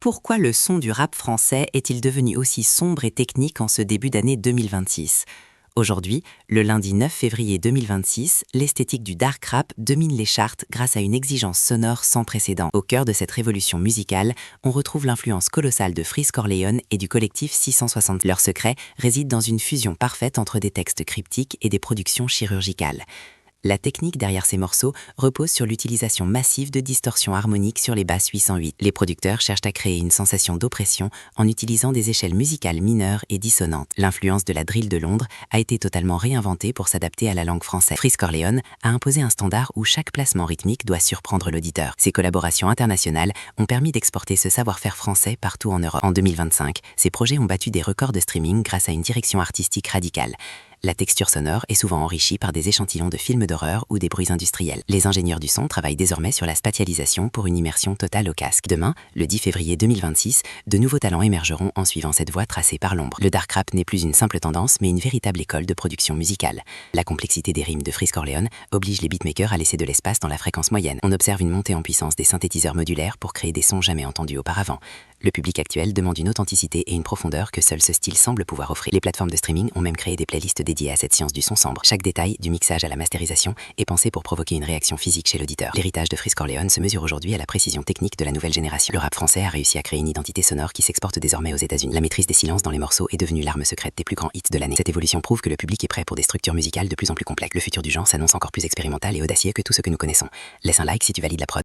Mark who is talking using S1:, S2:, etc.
S1: Pourquoi le son du rap français est-il devenu aussi sombre et technique en ce début d'année 2026 ? Aujourd'hui, le lundi 9 février 2026, l'esthétique du dark rap domine les charts grâce à une exigence sonore sans précédent. Au cœur de cette révolution musicale, on retrouve l'influence colossale de Freeze Corleone et du collectif 660. Leur secret réside dans une fusion parfaite entre des textes cryptiques et des productions chirurgicales. La technique derrière ces morceaux repose sur l'utilisation massive de distorsions harmoniques sur les basses 808. Les producteurs cherchent à créer une sensation d'oppression en utilisant des échelles musicales mineures et dissonantes. L'influence de la drill de Londres a été totalement réinventée pour s'adapter à la langue française. Freeze Corleone a imposé un standard où chaque placement rythmique doit surprendre l'auditeur. Ces collaborations internationales ont permis d'exporter ce savoir-faire français partout en Europe. En 2025, ces projets ont battu des records de streaming grâce à une direction artistique radicale. La texture sonore est souvent enrichie par des échantillons de films d'horreur ou des bruits industriels. Les ingénieurs du son travaillent désormais sur la spatialisation pour une immersion totale au casque. Demain, le 10 février 2026, de nouveaux talents émergeront en suivant cette voie tracée par l'ombre. Le dark rap n'est plus une simple tendance, mais une véritable école de production musicale. La complexité des rimes de Freeze Corleone oblige les beatmakers à laisser de l'espace dans la fréquence moyenne. On observe une montée en puissance des synthétiseurs modulaires pour créer des sons jamais entendus auparavant. Le public actuel demande une authenticité et une profondeur que seul ce style semble pouvoir offrir. Les plateformes de streaming ont même créé des playlists dédiées à cette science du son sombre. Chaque détail, du mixage à la masterisation, est pensé pour provoquer une réaction physique chez l'auditeur. L'héritage de Freeze Corleone se mesure aujourd'hui à la précision technique de la nouvelle génération. Le rap français a réussi à créer une identité sonore qui s'exporte désormais aux États-Unis. La maîtrise des silences dans les morceaux est devenue l'arme secrète des plus grands hits de l'année. Cette évolution prouve que le public est prêt pour des structures musicales de plus en plus complexes. Le futur du genre s'annonce encore plus expérimental et audacieux que tout ce que nous connaissons. Laisse un like si tu valides la prod.